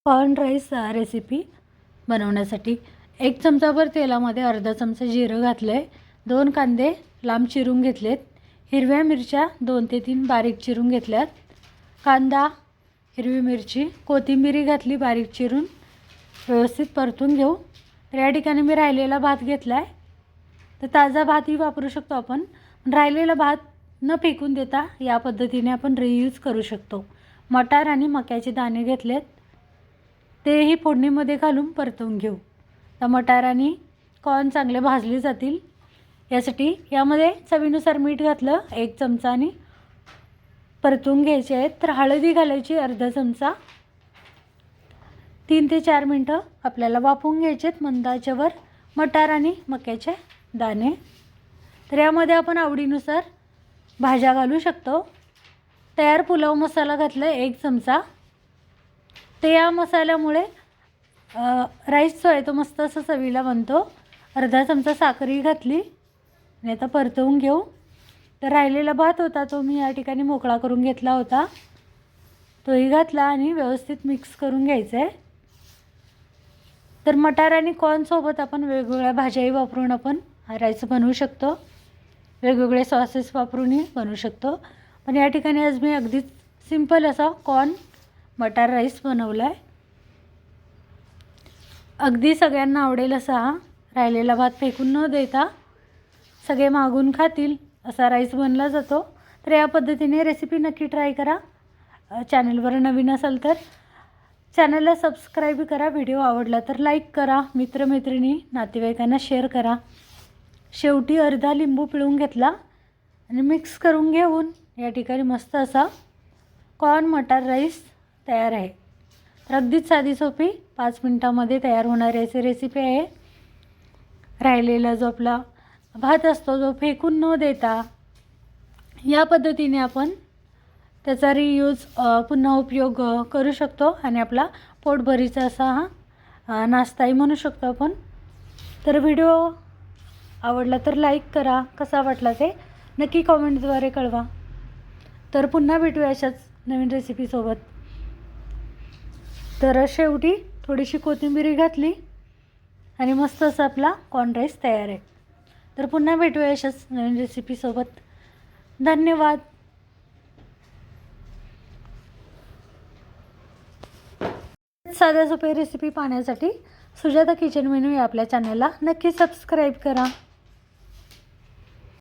Corn rice recipe बनवण्यासाठी 1 चमचाभर तेलामध्ये अर्धा चमचा जिरं घातलं आहे, 2 कांदे लांब चिरून घेतलेत, हिरव्या मिरच्या 2 ते 3 बारीक चिरून घेतल्यात, कांदा, हिरवी मिरची, कोथिंबीर घातली बारीक चिरून, व्यवस्थित परतून घेऊ. तर या ठिकाणी मी राहिलेला भात घेतला आहे. तर ताजा भातही वापरू शकतो आपण. राहिलेला भात न फेकून देता या पद्धतीने आपण रियूज करू शकतो. मटार आणि मक्याचे दाणे घेतलेत, तेही फोडणीमध्ये घालून परतवून घेऊ. तर मटार आणि कॉर्न चांगले भाजले जातील यासाठी यामध्ये चवीनुसार मीठ घातलं 1 चमचा आणि परतवून घ्यायचे आहेत. तर हळदी घालायची अर्धा चमचा. 3 ते 4 मिनटं आपल्याला वाफवून घ्यायचे आहेत मंद आचेवर मटार आणि मक्याचे दाणे. तर यामध्ये आपण आवडीनुसार भाज्या घालू शकतो. तयार पुलाव मसाला घातला 1 चमचा. ते या मसाल्यामुळे राईस जो आहे तो मस्त असं चवीला बनतो. अर्धा चमचा साखरही घातली आणि आता परतवून घेऊ. तर राहिलेला भात होता तो मी या ठिकाणी मोकळा करून घेतला होता, तोही घातला आणि व्यवस्थित मिक्स करून घ्यायचं आहे. तर मटार आणि कॉर्नसोबत आपण वेगवेगळ्या भाज्याही वापरून आपण हा राईस बनवू शकतो. वेगवेगळे सॉसेस वापरूनही बनवू शकतो. पण या ठिकाणी आज मी अगदी सिंपल असा कॉर्न मटार राईस बनवला आहे. अगदी सगळ्यांना आवडेल असा हा राहिलेला भात फेकून न देता सगळे मागून खातील असा राईस बनला जातो. तर या पद्धतीने रेसिपी नक्की ट्राय करा. चॅनलवर नवीन असाल तर चॅनलला सबस्क्राईब करा. व्हिडिओ आवडला तर लाईक करा. मित्रमैत्रिणी नातेवाईकांना शेअर करा. शेवटी अर्धा लिंबू पिळून घेतला आणि मिक्स करून घेऊन या ठिकाणी मस्त असा कॉर्न मटार राईस तयार आहे. तर अगदीच साधी सोपी 5 मिनटामध्ये तयार होणारी अशी रेसिपी आहे. राहिलेला जो आपला भात असतो जो फेकून न देता या पद्धतीने आपण त्याचा रियूज पुन्हा उपयोग करू शकतो आणि आपला पोटभरीचा असा हा नाश्ताही म्हणू शकतो आपण. तर व्हिडिओ आवडला तर लाईक करा. कसा वाटला ते नक्की कॉमेंटद्वारे कळवा. तर पुन्हा भेटूया अशाच नवीन रेसिपीसोबत. तर शेवटी थोडीशी कोथिंबीर घातली आणि मस्त असा आपला कॉर्न राईस तयार आहे. तर पुन्हा भेटूया अशाच नवीन रेसिपीसोबत. धन्यवाद. साध्या सोपी रेसिपी पाहण्यासाठी सुजाता किचन मेनू या आपल्या चॅनलला नक्की सबस्क्राईब करा.